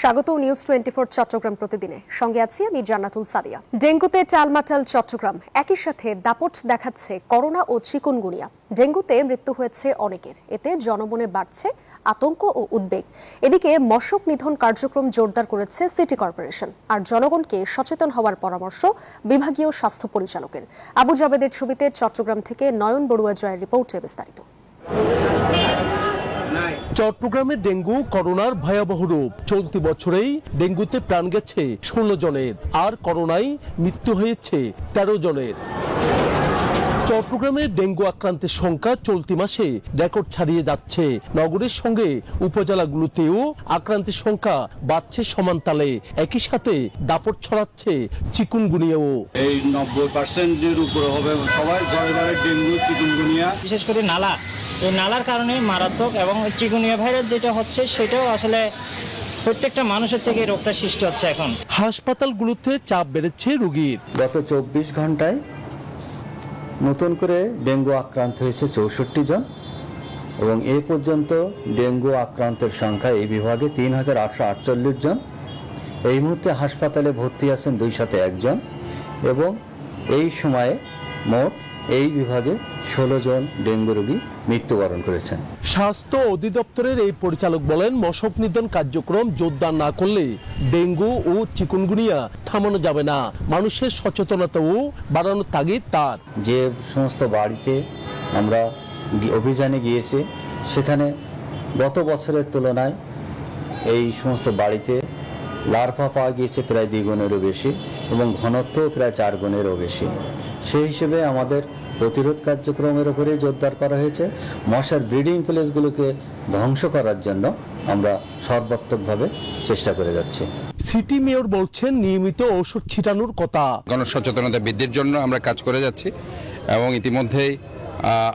স্বাগত নিউজ 24 চট্টগ্রাম প্রতিদিনে। সঙ্গে আছি আমি জান্নাতুল সাদিয়া। ডেঙ্গুতে টালমাটাল চট্টগ্রাম, একই সাথে দাপট দেখাচ্ছে করোনা ও চিকুনগুনিয়া। ডেঙ্গুতে মৃত্যু হয়েছে অনেকের, এতে জনমনে বাড়ছে আতঙ্ক ও উদ্বেগ। এদিকে মশক নিধন কার্যক্রম জোরদার করেছে সিটি কর্পোরেশন, আর জনগণকে সচেতন হওয়ার পরামর্শ বিভাগীয় স্বাস্থ্য পরিচালকের। আবু জাবেদের ছবিতে চট্টগ্রাম থেকে নয়ন বড়ুয়া জয়ের রিপোর্টে বিস্তারিত। চট্টগ্রামে ডেঙ্গু করোনার ভয়াবহ রূপ। চলতি বছরেই ডেঙ্গুতে প্রাণ গেছে 16 জনের, আর করোনায় মৃত্যু হয়েছে 13 জনের। চট্টগ্রামে ডেঙ্গু আক্রান্তের সংখ্যা চলতি মাসে রেকর্ড ছাড়িয়ে যাচ্ছে। নগরের সঙ্গে উপজেলাগুলোতেও আক্রান্তের সংখ্যা বাড়ছে সমানতালে। একই সাথে দাপট ছড়াচ্ছে চিকুনগুনিয়াও। এই 90% উপরে হবে সবাই ঘরে ঘরে ডেঙ্গু চিকুনগুনিয়া, বিশেষ করে নালা। এই নালার কারণে মারাত্মক, এবং চিকুনগুনিয়া ভাইরাস যেটা হচ্ছে সেটাও আসলে প্রত্যেকটা মানুষের থেকে রোগটা সৃষ্টি হচ্ছে। এখন হাসপাতালগুলোতে চাপ বেড়েছে রোগীর। গত 24 ঘন্টায় নতুন করে ডেঙ্গু আক্রান্ত হয়েছে 64 জন, এবং এ পর্যন্ত ডেঙ্গু আক্রান্তের সংখ্যা এই বিভাগে 3848 জন। এই মুহূর্তে হাসপাতালে ভর্তি আছেন 201 জন, এবং এই সময়ে মোট এই বিভাগে 16 জন ডেঙ্গু রোগী মৃত্যুবরণ করেছেন। স্বাস্থ্য অধিদপ্তরের এই পরিচালক বলেন, মশক নিধন কার্যক্রম জোরদার না করলে ডেঙ্গু ও চিকুনগুনিয়া থামানো যাবে না। মানুষের সচেতনতাও বাড়ানোর তাগিদ তার। যে সমস্ত বাড়িতে আমরা অভিযানে গিয়েছি, সেখানে গত বছরের তুলনায় এই সমস্ত বাড়িতে লার্ভা পাওয়া গিয়েছে প্রায় 2 গুণেরও বেশি, এবং ঘনত্ব প্রায় 4 গুণেরও বেশি। সেই হিসেবে আমাদের প্রতিরোধ কার্যক্রমের উপরে জোরদার করা হয়েছে। মশার ব্রিডিং প্লেসগুলোকে ধ্বংস করার জন্য আমরা সর্বাত্মকভাবে চেষ্টা করে যাচ্ছি। সিটি মেয়র বলছেন, নিয়মিত ঔষধ ছিটানোর কথা। গণসচেতনতা বৃদ্ধির জন্য আমরা কাজ করে যাচ্ছি, এবং ইতিমধ্যেই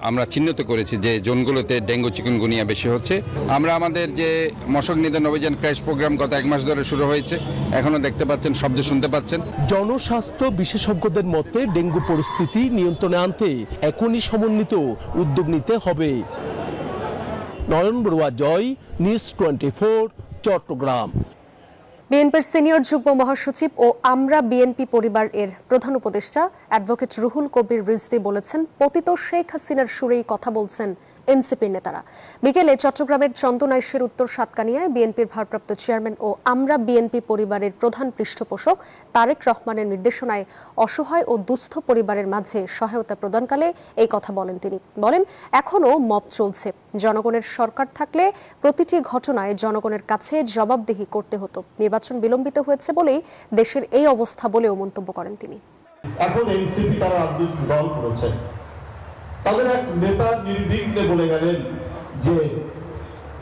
আমরা চিহ্নিত করেছি যে জোনগুলোতে ডেঙ্গু চিকুনগুনিয়া বেশি হচ্ছে। আমরা আমাদের যে মশক নিধন অভিযান ক্র্যাশ প্রোগ্রাম গত 1 মাস ধরে শুরু হয়েছে, এখনো দেখতে পাচ্ছেন, শব্দ শুনতে পাচ্ছেন। জনস্বাস্থ্য বিশেষজ্ঞদের মতে ডেঙ্গু পরিস্থিতি নিয়ন্ত্রণে আনতে এখনই সমন্বিত উদ্যোগ নিতে হবে। নয়ন বড়ুয়া জয়, নিউজ 24 চট্টগ্রাম। বিএনপির সিনিয়র যুগ্ম মহাসচিব ও আমরা বিএনপি পরিবার এর প্রধান উপদেষ্টা অ্যাডভোকেট রুহুল কবির রিজভী বলেছেন, পতিত শেখ হাসিনার সুরেই কথা বলছেন এনসিপির নেতারা। বিকেলে চট্টগ্রামের চন্দনাইশের উত্তর সাতকানিয়ায় বিএনপির ভারপ্রাপ্ত চেয়ারম্যান ও আমরা বিএনপি পরিবারের প্রধান পৃষ্ঠপোষক তারেক রহমানের নির্দেশনায় অসহায় ও দুস্থ পরিবারের মাঝে সহায়তা প্রদানকালে এই কথা বলেন তিনি। বলেন, এখনও মব চলছে। জনগণের সরকার থাকলে প্রতিটি ঘটনায় জনগণের কাছে জবাবদিহি করতে হতো। নির্বাচন বিলম্বিত হয়েছে বলেই দেশের এই অবস্থা বলেও মন্তব্য করেন তিনি। এখন এনসিপি তারা রাজনৈতিক দল করেছে, তাদের এক নেতা নির্বিঘ্নে বলে গেলেন যে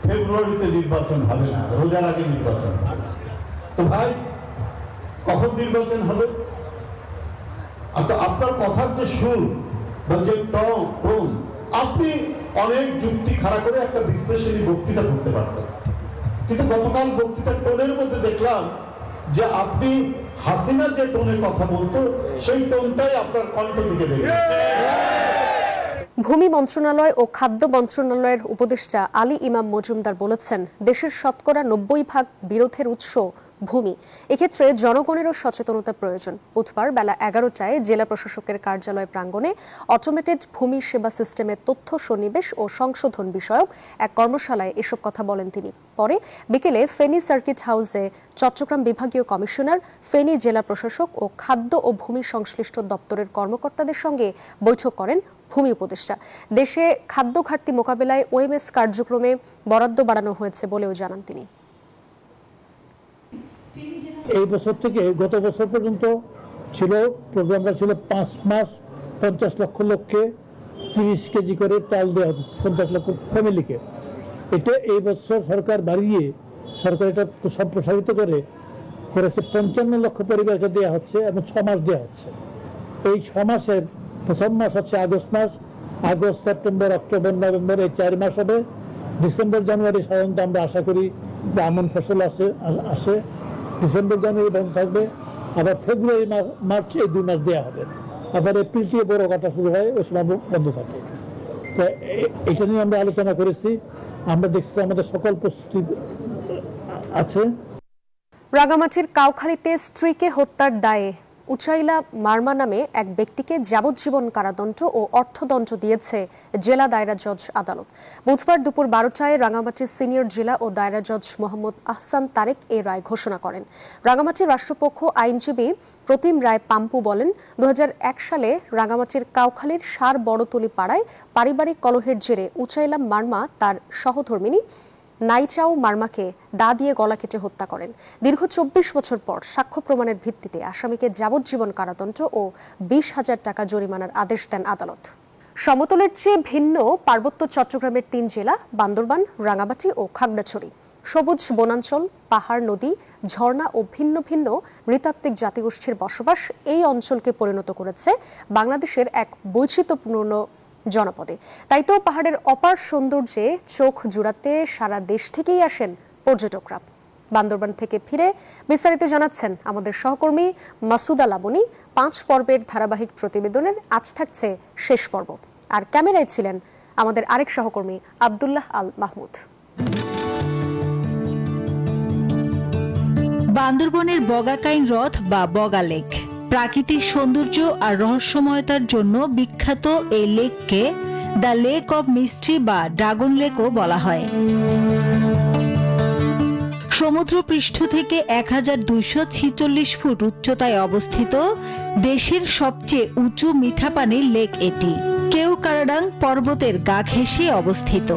ফেব্রুয়ারিতে নির্বাচন হবে না, রোজার আগে নির্বাচন হবে। তো ভাই, কখন নির্বাচন হবে? আপনার কথার যে সুর বা যে টোন, আপনি অনেক যুক্তি খাড়া করে একটা বিশ্লেষণী বক্তৃতা করতে পারতেন, কিন্তু গতকাল বক্তৃতার টোনের মধ্যে দেখলাম যে আপনি হাসিনা যে টোনে কথা বলতো সেই টোনটাই আপনার কণ্ঠ থেকে দেখেন। ভূমি মন্ত্রণালয় ও খাদ্য মন্ত্রণালয়ের উপদেষ্টা আলী ইমাম মজুমদার বলেছেন, দেশের শতকরা 90% বিরোধের উৎস ভূমি। এক্ষেত্রে জনগণেরও সচেতনতা প্রয়োজন। বুধবার বেলা 11টায় জেলা প্রশাসকের কার্যালয় প্রাঙ্গণে অটোমেটেড ভূমি সেবা সিস্টেমের তথ্য সন্নিবেশ ও সংশোধন বিষয়ক এক কর্মশালায় এসব কথা বলেন তিনি। পরে বিকেলে ফেনী সার্কিট হাউসে চট্টগ্রাম বিভাগীয় কমিশনার, ফেনী জেলা প্রশাসক ও খাদ্য ও ভূমি সংশ্লিষ্ট দপ্তরের কর্মকর্তাদের সঙ্গে বৈঠক করেন ভূমি উপদেষ্টা। দেশে খাদ্য ঘাটতি মোকাবেলায় ওএমএস কার্যক্রমে বরাদ্দ বাড়ানো হয়েছে বলেও জানান তিনি। এই বছর থেকে গত বছর পর্যন্ত ছিল প্রোগ্রামটা ছিল 5 মাস 50 লক্ষ লোককে 30 কেজি করে চাল দেওয়া হতো, 50 লক্ষ ফ্যামিলিকে। এটা এই বছর সরকার বাড়িয়ে, সরকার এটা সম্প্রসারিত করেছে 55 লক্ষ পরিবারকে দেওয়া হচ্ছে, এবং 6 মাস দেওয়া হচ্ছে। এই 6 মাসের প্রথম মাস হচ্ছে আগস্ট মাস। আগস্ট, সেপ্টেম্বর, অক্টোবর, নভেম্বর, এই 4 মাস হবে। ডিসেম্বর, জানুয়ারি সাধারণত আমরা আশা করি যে আমন ফসল আসে। ডিসেম্বর, জানুয়ারি বন্ধ থাকবে। আবার ফেব্রুয়ারি, মার্চ এই 2 মাস দেওয়া হবে। আবার এপ্রিল থেকে বড় কাটা শুরু হয়, ওই সময় বন্ধ থাকে। তো এটা নিয়ে আমরা আলোচনা করেছি। আমরা দেখছি আমাদের সকল প্রস্তুতি আছে। রাঙামাটির কাউখালীতে স্ত্রীকে হত্যার দায়ে উচাইলা মার্মা নামে এক ব্যক্তিকে যাবজ্জীবন কারাদণ্ড ও অর্থদণ্ড দিয়েছে জেলা দায়রা জজ আদালত। বুধবার দুপুর 12টায় রাঙামাটির সিনিয়র জেলা ও দায়রা জজ মোহাম্মদ আহসান তারেক এই রায় ঘোষণা করেন। রাঙামাটির রাষ্ট্রপক্ষ আইনজীবী প্রতিম রায় পাম্পু বলেন, 2001 সালে রাঙামাটির কাউখালীর সার বড়তলি পাড়ায় পারিবারিক কলহের জেরে উচাইলা মার্মা তার সহধর্মিণী নাইচাও মার্মাকে দা দিয়ে গলা কেটে হত্যা করেন। দীর্ঘ 24 বছর পর সাক্ষ্য প্রমাণের ভিত্তিতে আসামিকে যাবজ্জীবন কারাদণ্ড ও 20,000 টাকা জরিমানার আদেশ দেন আদালত। সমতলের চেয়ে ভিন্ন পার্বত্য চট্টগ্রামের 3 জেলা বান্দরবান, রাঙামাটি ও খাগড়াছড়ি। সবুজ বনাঞ্চল, পাহাড়, নদী, ঝর্ণা ও ভিন্ন ভিন্ন নৃতাত্ত্বিক জাতিগোষ্ঠীর বসবাস এই অঞ্চলকে পরিণত করেছে বাংলাদেশের এক বৈচিত্র্যপূর্ণ জনপদে। তাই তো পাহাড়ের অপার সৌন্দর্যে চোখ জুড়াতে সারা দেশ থেকেই আসেন পর্যটকরা। বান্দরবান থেকে ফিরে বিস্তারিত জানাচ্ছেন আমাদের সহকর্মী মাসুদা লাবনী। 5 পর্বের ধারাবাহিক প্রতিবেদনের আজ থাকছে শেষ পর্ব, আর ক্যামেরায় ছিলেন আমাদের আরেক সহকর্মী আব্দুল্লাহ আল মাহমুদ। বান্দরবনের বগাকাইন হ্রদ বা বগা লেক প্রাকৃতিক সৌন্দর্য আর রহস্যময়তার জন্য বিখ্যাত এই লেককে দ্য লেক অব মিস্ট্রি বা ড্রাগন লেকও বলা হয়। সমুদ্রপৃষ্ঠ থেকে 1246 ফুট উচ্চতায় অবস্থিত দেশের সবচেয়ে উঁচু মিঠা পানির লেক এটি। কেওকারাডাং পর্বতের গা ঘেঁষে অবস্থিত।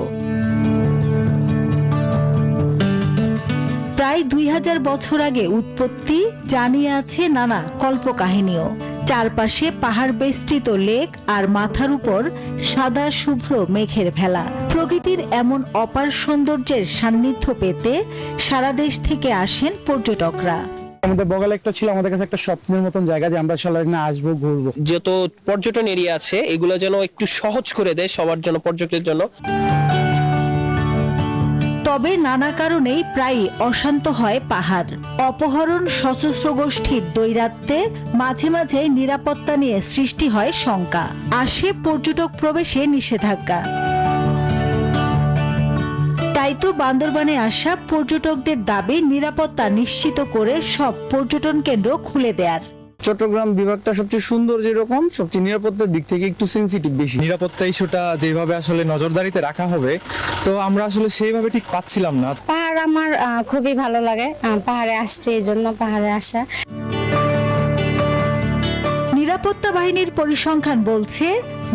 প্রায় 2000 বছর আগে উৎপত্তি, জানিয়ে আছে নানা কল্পকাহিনীও। চারপাশে পাহাড় বেষ্টিত লেক আর মাথার উপর সাদা শুভ্র মেঘের ভেলা। প্রকৃতির এমন অপার সৌন্দর্যের সান্নিধ্য পেতে সারা দেশ থেকে আসেন পর্যটকরা। আমাদের বগা লেকটা ছিল আমাদের কাছে একটা স্বপ্নের মতন জায়গা, যে আমরা সবাই না আসবো, ঘুরবো। যত পর্যটন এরিয়া আছে এগুলো যেন একটু সহজ করে দেয় সবার জন্য, পর্যটকদের জন্য। তবে নানা কারণেই প্রায় অশান্ত হয় পাহাড়। অপহরণ, সশস্ত্র গোষ্ঠীর দৈরাত্ম্যে মাঝে মাঝে নিরাপত্তা নিয়ে সৃষ্টি হয় শঙ্কা। আসে পর্যটক প্রবেশে নিষেধাজ্ঞা। তাই তো বান্দরবানে আসা পর্যটকদের দাবি নিরাপত্তা নিশ্চিত করে সব পর্যটন কেন্দ্র খুলে দেয়ার। চট্টগ্রাম বিভাগটা সবচেয়ে সুন্দর, যেরকম সবচেয়ে নিরাপত্তার দিক থেকে একটু সেন্সিটিভ বেশি। নিরাপত্তা ইস্যুটা যেভাবে আসলে নজরদারিতে রাখা হবে, তো আমরা আসলে সেইভাবে ঠিক পাচ্ছিলাম না। পাহাড় আমার খুবই ভালো লাগে, পাহাড়ে আসছে এই জন্য পাহাড়ে আসা। নিরাপত্তা বাহিনীর পরিসংখ্যান বলছে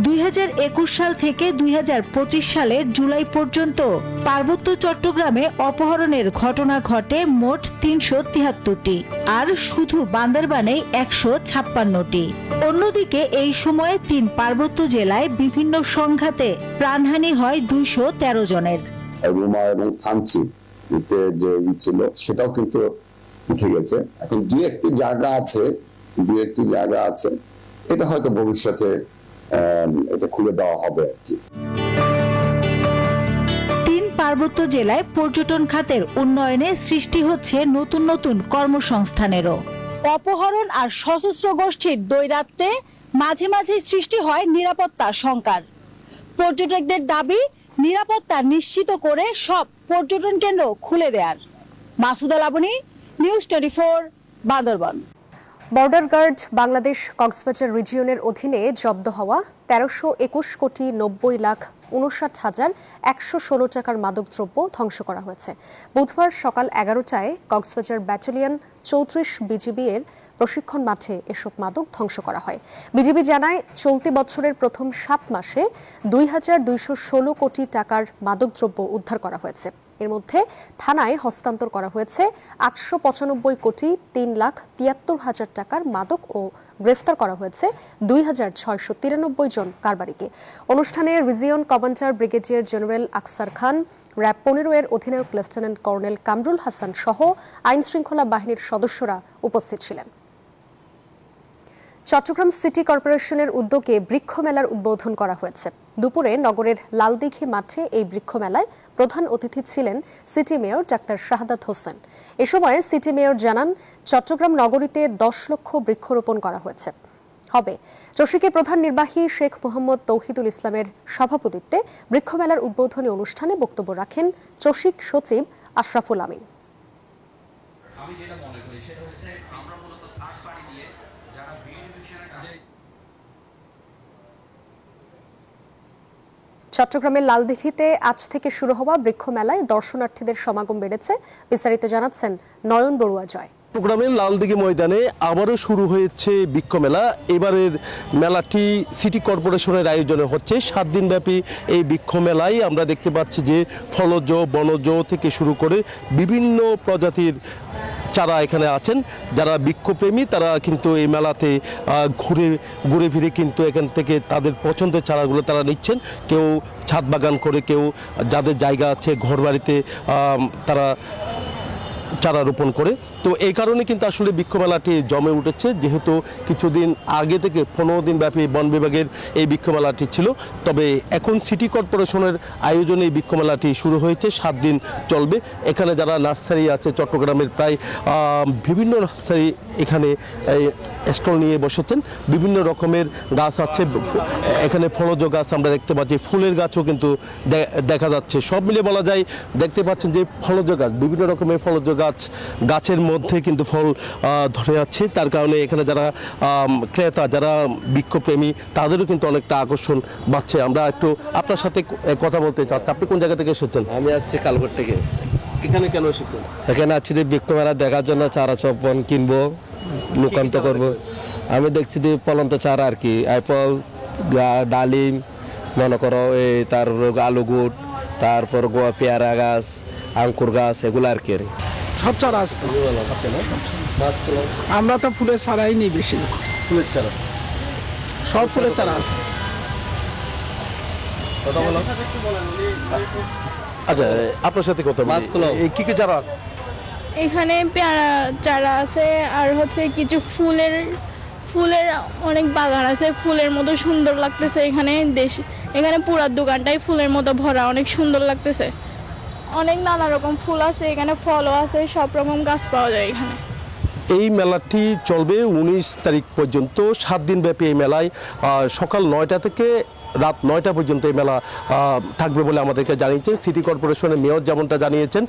2021 সাল থেকে 2025 সালের জুলাই পর্যন্ত পার্বত্য চট্টগ্রামে অপহরণের ঘটনা ঘটে মোট 373টি, আর শুধু বান্দরবানে 156টি। অন্যদিকে এই সময়ে 3 পার্বত্য জেলায় বিভিন্ন সংঘাতে প্রাণহানি হয় 213 জনের। রুমা এবং থানচি যে ছিল সেটাও কিন্তু উঠে গেছে। এখন দুই একটি জায়গা আছে, এটা হয়তো ভবিষ্যতে এটা খুলে দেওয়া হবে আর কি। 3 পার্বত্য জেলায় পর্যটন খাতের উন্নয়নে সৃষ্টি হচ্ছে নতুন নতুন কর্মসংস্থানেরও। অপহরণ আর সশস্ত্র গোষ্ঠীর দৈরাত্ম্যে মাঝে মাঝে সৃষ্টি হয় নিরাপত্তা শঙ্কার। পর্যটকদের দাবি নিরাপত্তা নিশ্চিত করে সব পর্যটন কেন্দ্র খুলে দেয়ার। Masuda Laboni, news 24, Bandarban. Border guard Bangladesh Cox's Bazar রিজিয়নের অধীনে জব্দ হওয়া 13,21,59,116 টাকার মাদকদ্রব্য ধ্বংস করা হয়েছে। বুধবার সকাল 11টায় কক্সবাজার ব্যাটালিয়ন 34 বিজিবি এর প্রশিক্ষণ মাঠে এসব মাদক ধ্বংস করা হয়। বিজিবি জানায়, চলতি বছরের প্রথম 7 মাসে 2,216 কোটি টাকার মাদকদ্রব্য উদ্ধার করা হয়েছে। এর মধ্যে থানায় হস্তান্তর করা হয়েছে 895,03,73,000 টাকার মাদক ও গ্রেফতার করা হয়েছে 2,693 জন কারবারিকে। অনুষ্ঠানে রিজিয়ন কমান্ডার ব্রিগেডিয়ার জেনারেল আকসার খান, র্যাব 15 এর অধিনায়ক লেফটেন্যান্ট কর্নেল কামরুল হাসান সহ আইন শৃঙ্খলা বাহিনীর সদস্যরা উপস্থিত ছিলেন। চট্টগ্রাম সিটি কর্পোরেশনের উদ্যোগে বৃক্ষ মেলার উদ্বোধন করা হয়েছে। দুপুরে নগরের লালদিঘি মাঠে এই বৃক্ষ মেলায় প্রধান অতিথি ছিলেন city mayor doctor Shahadat Hossain. এ সময় সিটি মেয়র জানান, চট্টগ্রাম নগরীতে 10 লক্ষ বৃক্ষরোপণ করা হয়েছে। চসিকের প্রধান নির্বাহী শেখ মোহাম্মদ তৌহিদুল ইসলামের সভাপতিত্বে বৃক্ষমেলার উদ্বোধনী অনুষ্ঠানে বক্তব্য রাখেন চসিক সচিব আশরাফুল আমিন। আমি যেটা মনে করি সেটা হচ্ছে আমরা মূলত থার্ড পার্টি দিয়ে যারা বিউটিফিকেশনের কাজে চট্টগ্রামের লালদিঘিতে আজ থেকে শুরু হওয়া বৃক্ষ মেলায় দর্শনার্থীদের সমাগম বেড়েছে। বিস্তারিত জানাচ্ছেন নয়ন বড়ুয়া জয়। চট্টগ্রামের লালদিঘি ময়দানে আবারও শুরু হয়েছে বৃক্ষ মেলা। এবারের মেলাটি সিটি কর্পোরেশনের আয়োজনে হচ্ছে। 7 দিনব্যাপী এই বৃক্ষ মেলায় আমরা দেখতে পাচ্ছি যে ফলজ বনজ থেকে শুরু করে বিভিন্ন প্রজাতির চারা এখানে আছেন। যারা বৃক্ষপ্রেমী তারা কিন্তু এই মেলাতে ঘুরে ফিরে কিন্তু এখান থেকে তাদের পছন্দের চারাগুলো তারা নিচ্ছেন। কেউ ছাদ বাগান করে, কেউ যাদের জায়গা আছে ঘরবাড়িতে তারা চারা রোপণ করে। তো এই কারণে কিন্তু আসলে বৃক্ষ মেলাটি জমে উঠেছে, যেহেতু কিছুদিন আগে থেকে 15 দিন ব্যাপী বন বিভাগের এই বৃক্ষ মেলাটি ছিল। তবে এখন সিটি কর্পোরেশনের আয়োজনে এই বৃক্ষ মেলাটি শুরু হয়েছে, 7 দিন চলবে। এখানে যারা নার্সারি আছে চট্টগ্রামের প্রায় বিভিন্ন নার্সারি এখানে স্টল নিয়ে বসেছেন। বিভিন্ন রকমের গাছ আছে এখানে, ফলজ গাছ আমরা দেখতে পাচ্ছি, ফুলের গাছও কিন্তু দেখা যাচ্ছে। সব মিলে বলা যায় দেখতে পাচ্ছেন যে ফলজ গাছ, বিভিন্ন রকমের ফলজ গাছের মধ্যে কিন্তু ফল ধরে আছে। তার কারণে এখানে যারা ক্রেতা, যারা বৃক্ষপ্রেমী তাদেরও কিন্তু অনেকটা আকর্ষণ বাড়ছে। আমরা একটু আপনার সাথে কথা বলতে চাচ্ছি। আপনি কোন জায়গা থেকে এসেছেন? আমি আছি কালগড় থেকে। এখানে কেন এসেছেন? এখানে আছি যে বৃক্ষ মেলা দেখার জন্য, চারা চপন কিনবো, লোকান্ত করবো। আমি দেখছি যে ফলন্ত চারা আর কি, অ্যাপল, ডালিম, মনে করো এই তার আলু গুড়, তারপর গোয়া পেয়ারা গাছ, আঙ্কুর গাছ, এগুলো আর কি। সব চারা আছে। আমরা তো ফুলের চারাই নিই বেশি। ফুলের চারা, সব ফুলের চারা আছে। আচ্ছা, আপনার সাথে কথা বলি, কি কি চারা আছে? এখানে পেয়ারা চারা আছে, আর হচ্ছে কিছু ফুলের অনেক বাগান আছে। ফুলের মতো সুন্দর লাগতেছে এখানে পুরা দোকানটাই ফুলের মতো ভরা, অনেক সুন্দর লাগতেছে। অনেক নানা রকম ফুল আছে এখানে, ফলও আছে, সব রকম গাছ পাওয়া যায় এখানে। এই মেলাটি চলবে 19 তারিখ পর্যন্ত। 7 দিন ব্যাপী এই মেলায় সকাল 9টা থেকে রাত 9টা পর্যন্ত এই মেলা থাকবে বলে আমাদেরকে জানিয়েছেন সিটি কর্পোরেশনের মেয়র। যেমনটা জানিয়েছেন,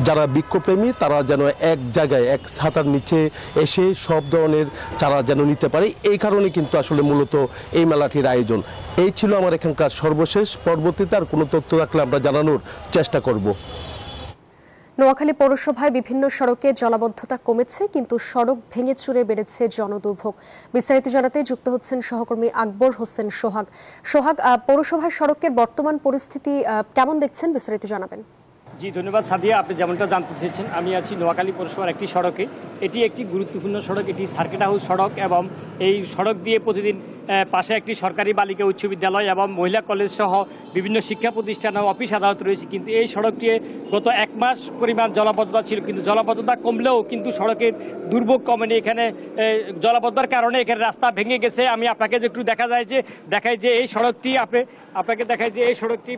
যারা বৃক্ষপ্রেমী তারা যেন এক জায়গায় এক ছাতার নিচে এসে সব ধরনের চারা যেন নিতে পারে, এই কারণে কিন্তু আসলে মূলত এই মেলাটির আয়োজন। এই ছিল আমার এখানকার সর্বশেষ। পরবর্তীতে আর কোনো তথ্য থাকলে আমরা জানানোর চেষ্টা করব। নোয়াখালী পৌরসভায় বিভিন্ন সড়কে জলাবদ্ধতা কমেছে, কিন্তু সড়ক ভেঙে চুরে বেড়েছে জনদুর্ভোগ। বিস্তারিত জানাতে যুক্ত হচ্ছেন সহকর্মী আকবর হোসেন সোহাগ। পৌরসভার সড়কের বর্তমান পরিস্থিতি কেমন দেখছেন, বিস্তারিত জানাবেন। জি ধন্যবাদ সাদিয়া, আপনি যেমনটা জানতে চেয়েছেন, আমি আছি নোয়াখালী পৌরসভার একটি সড়কে। এটি একটি গুরুত্বপূর্ণ সড়ক, এটি সার্কিট হাউস সড়ক, এবং এই সড়ক দিয়ে প্রতিদিন পাশে একটি সরকারি বালিকা উচ্চ বিদ্যালয় এবং মহিলা কলেজ সহ বিভিন্ন শিক্ষা প্রতিষ্ঠান ও অফিস আদালত রয়েছে। কিন্তু এই সড়কটি গত 1 মাস পরিমাণ জলাবদ্ধতা ছিল, কিন্তু জলাবদ্ধতা কমলেও কিন্তু সড়কের দুর্ভোগ কমেনি। এখানে জলাবদ্ধতার কারণে এখানে রাস্তা ভেঙে গেছে। আমি আপনাকে একটু দেখাই যে এই সড়কটি আপনাকে দেখায় যে এই সড়কটি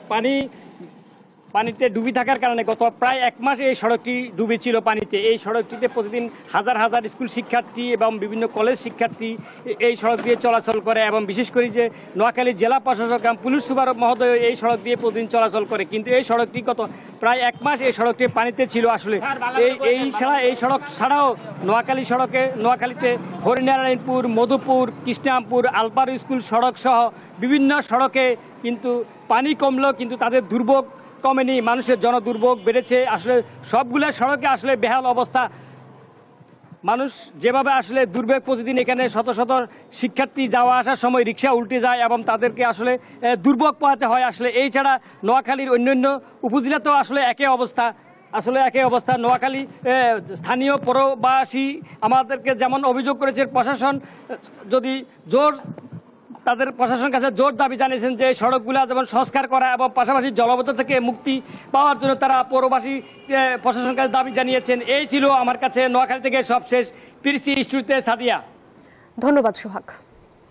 পানিতে ডুবি থাকার কারণে গত প্রায় 1 মাস এই সড়কটি ডুবে ছিল পানিতে। এই সড়কটিতে প্রতিদিন হাজার হাজার স্কুল শিক্ষার্থী এবং বিভিন্ন কলেজ শিক্ষার্থী এই সড়ক দিয়ে চলাচল করে, এবং বিশেষ করে যে নোয়াখালী জেলা প্রশাসক এবং পুলিশ সুপার মহোদয় এই সড়ক দিয়ে প্রতিদিন চলাচল করে। কিন্তু এই সড়কটি গত প্রায় 1 মাস এই সড়কটি পানিতে ছিল। আসলে এই সড়ক ছাড়াও নোয়াখালীতে হরিনারায়ণপুর, মধুপুর, কৃষ্ণামপুর, আলপার স্কুল সড়ক সহ বিভিন্ন সড়কে কিন্তু পানি কমলেও কিন্তু তাদের দুর্ভোগ কমেনি, মানুষের জনদুর্ভোগ বেড়েছে। আসলে সবগুলো সড়কে আসলে বেহাল অবস্থা। মানুষ যেভাবে আসলে দুর্ভোগ, প্রতিদিন এখানে শত শত শিক্ষার্থী যাওয়া আসার সময় রিক্সা উল্টে যায় এবং তাদেরকে আসলে দুর্ভোগ পোহাতে হয়। আসলে এই ছাড়া নোয়াখালীর অন্যান্য উপজেলাতেও আসলে একই অবস্থা। নোয়াখালী স্থানীয় পৌরবাসী আমাদেরকে যেমন অভিযোগ করেছে, প্রশাসন যদি তাদের প্রশাসনের কাছে জোর দাবি জানিয়েছেন যে সড়কগুলো যেমন সংস্কার করা এবং পাশাপাশি জলাবদ্ধতা থেকে মুক্তি পাওয়ার জন্য তারা পৌরবাসী প্রশাসনের কাছে দাবি জানিয়েছেন। এই ছিল আমার কাছে নোয়াখালী থেকে সবশেষ। পিরসি স্টুডিওতে সাদিয়া। ধন্যবাদ সোহাগ।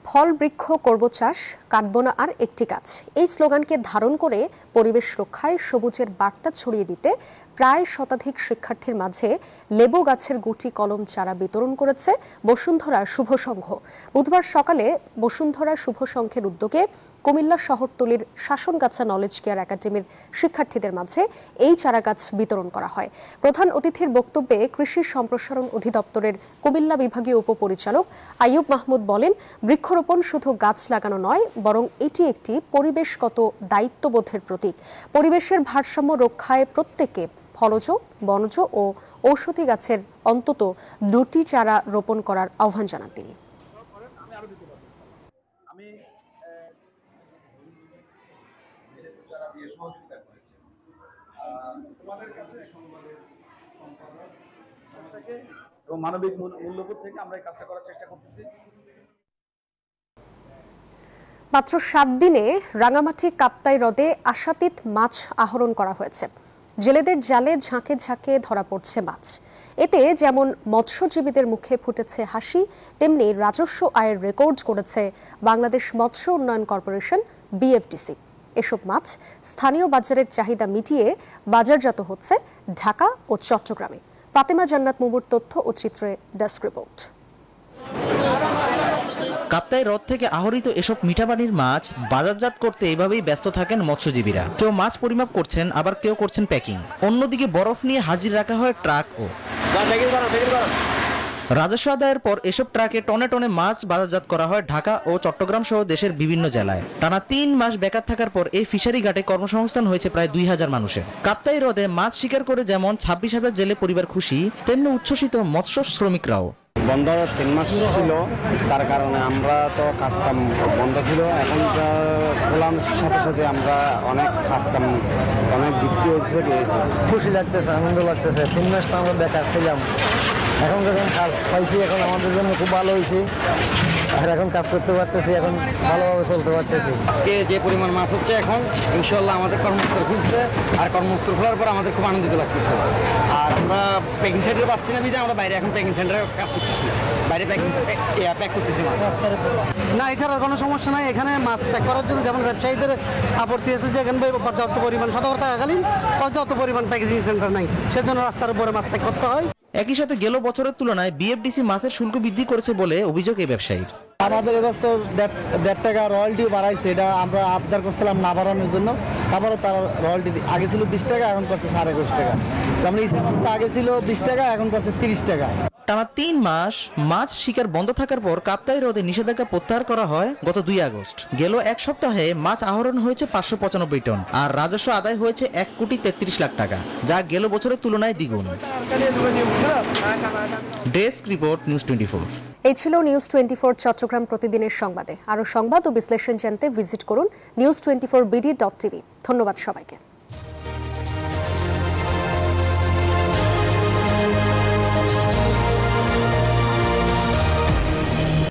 ফল বৃক্ষ করব চাষ, কাটবো না আর একটি গাছ, এই স্লোগানকে ধারণ করে পরিবেশ রক্ষায় সবুজের বার্তা ছড়িয়ে দিতে প্রায় শতাধিক শিক্ষার্থীর মাঝে লেবু গাছের গুটি কলম চারা বিতরণ করেছে বসুন্ধরা শুভ সংঘ। বুধবার সকালে বসুন্ধরা শুভ সংঘের উদ্যোগে কুমিল্লা শহরতলির শাসনগাছা নলেজ কেয়ার একাডেমির শিক্ষার্থীদের মাঝে এই চারাগাছ বিতরণ করা হয়। প্রধান অতিথির বক্তব্যে কৃষি সম্প্রসারণ অধিদপ্তরের কুমিল্লা বিভাগীয় উপপরিচালক আইয়ুব মাহমুদ বলেন, বৃক্ষরোপণ শুধু গাছ লাগানো নয়, বরং এটি একটি পরিবেশগত দায়িত্ববোধের প্রতীক। পরিবেশের ভারসাম্য রক্ষায় প্রত্যেককে ফলজ, বনজ ও ঔষধি গাছের অন্তত 2টি চারা রোপণ করার আহ্বান জানান তিনি। মানবিক মূল্যবোধ থেকে আমরা এই কাজটা করার চেষ্টা করতেছি। মাত্র 7 দিনে রাঙামাটি কাপ্তাই হ্রদে আশাতীত মাছ আহরণ করা হয়েছে। জেলেদের জালে ঝাঁকে ঝাঁকে ধরা পড়ছে মাছ। এতে যেমন মৎস্যজীবীদের মুখে ফুটেছে হাসি, তেমনি রাজস্ব আয়ের রেকর্ড করেছে বাংলাদেশ মৎস্য উন্নয়ন কর্পোরেশন BFDC। এসব মাছ স্থানীয় বাজারের চাহিদা মিটিয়ে বাজারজাত হচ্ছে ঢাকা ও চট্টগ্রামে। ফাতেমা জান্নাত মুমুর তথ্য ও চিত্রে ডেস্ক রিপোর্ট। কাপ্তাই হ্রদ থেকে আহরিত এসব মিঠাপানির মাছ বাজারজাত করতে এভাবেই ব্যস্ত থাকেন মৎস্যজীবীরা। কেউ মাছ পরিমাপ করছেন, আবার কেউ করছেন প্যাকিং। অন্যদিকে বরফ নিয়ে হাজির রাখা হয় ট্রাকও। রাজস্ব আদায়ের পর এসব ট্রাকে টনে টনে মাছ বাজারজাত করা হয় ঢাকা ও চট্টগ্রাম সহ দেশের বিভিন্ন জেলায়। টানা 3 মাস বেকার থাকার পর এই ফিশারি ঘাটে কর্মসংস্থান হয়েছে প্রায় 2000 মানুষের। কাপ্তাই হ্রদে মাছ শিকার করে যেমন 26,000 জেলে পরিবার খুশি, তেমনি উচ্ছ্বসিত মৎস্য শ্রমিকরাও। বন্ধ 3 মাস ছিল, তার কারণে আমরা তো কাজকাম বন্ধ ছিল। এখন খোলার সাথে সাথে আমরা অনেক কাজকাম অনেক বৃদ্ধি হয়েছে। খুশি লাগতেছে, আনন্দ লাগতেছে। 3 মাস তো আমরা বেকার ছিলাম, এখন যখন কাজ পাইছি এখন আমাদের জন্য খুব ভালো হয়েছে। আর এখন কাজ করতে পারতেছি, এখন ভালোভাবে চলতে পারতেছি। আজকে যে পরিমাণ মাছ হচ্ছে এখন ইনশাল্লাহ আমাদের কর্মস্থল খুলছে, আর কর্মস্থল খোলার পর আমাদের খুব আনন্দিত লাগতেছে। আর আমরা প্যাকিং সেন্টারে পাচ্ছি না বিধায় আমরা বাইরে এখন প্যাকিং সেন্টারে কাজ করতেছি, বাইরে প্যাক করতেছি মাছ। না, এছাড়া কোনো সমস্যা নাই। এখানে মাছ প্যাক করার জন্য যেমন ব্যবসায়ীদের আপত্তি আছে যে এখানে পর্যাপ্ত পরিমাণ সতর্ক থাকাকালীন পর্যাপ্ত পরিমাণ প্যাকেজিং সেন্টার নাই, সেজন্য রাস্তার উপরে মাছ প্যাক করতে হয়। একই সাথে গেল বছরের তুলনায় BFDC মাছের শুল্ক বৃদ্ধি করেছে বলে অভিযোগ এই ব্যবসায়ীর। আমাদের এবছর 1.5 টাকা রয়্যালটিও বাড়াইছে, এটা আমরা আবদার করছিলাম না বাড়ানোর জন্য। আবারও তার রয়্যালটি আগে ছিল 20 টাকা, এখন করছে 25.5 টাকা। আমরা ইসা মাছ আগে ছিল 20 টাকা, এখন করছে 30 টাকা। টানা 3 মাস মাছ শিকার বন্ধ থাকার পর কাপ্তাই হ্রদে নিষেধাজ্ঞা প্রত্যাহার করা হয় গত 2 আগস্ট। গেল এক সপ্তাহে মাছ আহরণ হয়েছে 595 টন, আর রাজস্ব আদায় হয়েছে 1,33 লাখ টাকা, যা গেল বছরের তুলনায় দ্বিগুণ। Desk report, news 24। এই ছিল নিউজ 24 চট্টগ্রাম প্রতিদিনের সংবাদে। আরো সংবাদ ও বিশ্লেষণ জানতে ভিজিট করুন news24bd.tv। ধন্যবাদ সবাইকে।